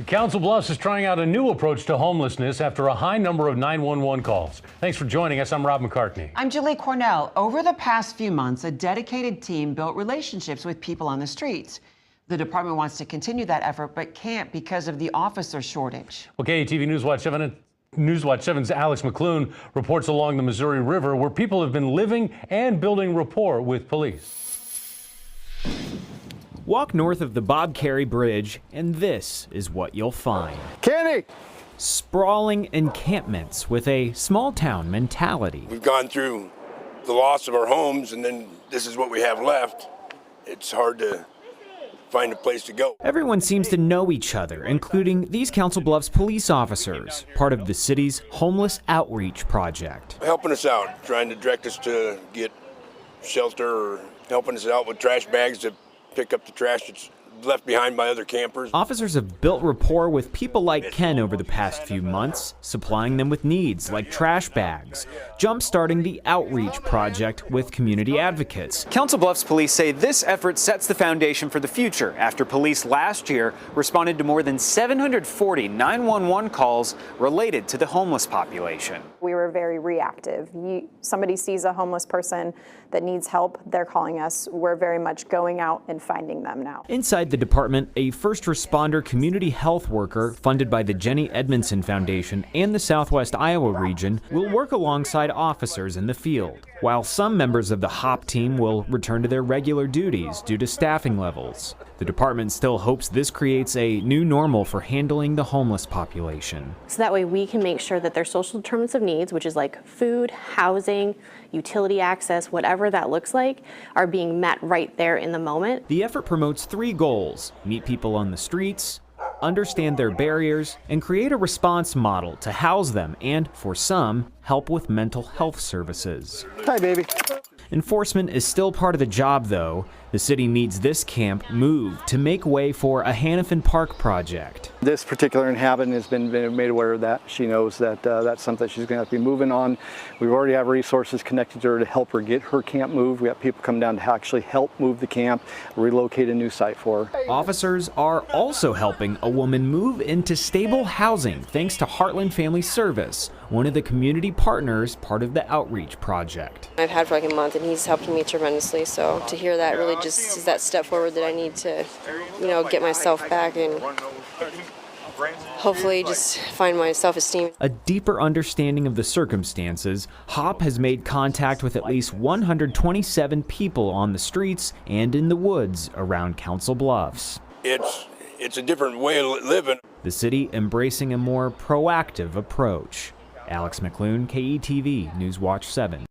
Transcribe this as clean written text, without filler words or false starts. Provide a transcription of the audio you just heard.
Council Bluffs is trying out a new approach to homelessness after a high number of 911 calls. Thanks for joining us. I'm Rob McCartney. I'm Julie Cornell. Over the past few months, a dedicated team built relationships with people on the streets. The department wants to continue that effort, but can't because of the officer shortage. Well, KETV Newswatch 7's Alex McClune reports along the Missouri River where people have been living and building rapport with police. Walk north of the Bob Carey Bridge, and this is what you'll find. Kenny! Sprawling encampments with a small-town mentality. We've gone through the loss of our homes, and then this is what we have left. It's hard to find a place to go. Everyone seems to know each other, including these Council Bluffs police officers, part of the city's Homeless Outreach Project. Helping us out, trying to direct us to get shelter, or helping us out with trash bags to pick up the trash that's left behind by other campers. Officers have built rapport with people like Ken over the past few months, supplying them with needs like trash bags, jump-starting the outreach project with community advocates. Council Bluffs police say this effort sets the foundation for the future after police last year responded to more than 740 911 calls related to the homeless population. We were very reactive. Somebody sees a homeless person that needs help, they're calling us. We're very much going out and finding them now. Inside the department, a first responder community health worker funded by the Jenny Edmondson Foundation and the Southwest Iowa region will work alongside officers in the field, while some members of the HOP team will return to their regular duties due to staffing levels. The department still hopes this creates a new normal for handling the homeless population. So that way we can make sure that their social determinants of needs, which is like food, housing, utility access, whatever that looks like, are being met right there in the moment. The effort promotes three goals: meet people on the streets, understand their barriers, and create a response model to house them and, for some, help with mental health services. Hi, baby. Enforcement is still part of the job, though. The city needs this camp moved to make way for a Hannafin Park project. This particular inhabitant has been made aware of that. She knows that that's something she's going to have to be moving on. We already have resources connected to her to help her get her camp moved. We have people come down to actually help move the camp, relocate a new site for her. Officers are also helping a woman move into stable housing thanks to Heartland Family Service, one of the community partners part of the outreach project. I've had for like a month and he's helped me tremendously, so to hear that really just is that step forward that I need to, get myself back and hopefully just find my self-esteem. A deeper understanding of the circumstances, HOP has made contact with at least 127 people on the streets and in the woods around Council Bluffs. It's a different way of living. The city embracing a more proactive approach. Alex McClune, KETV Newswatch 7.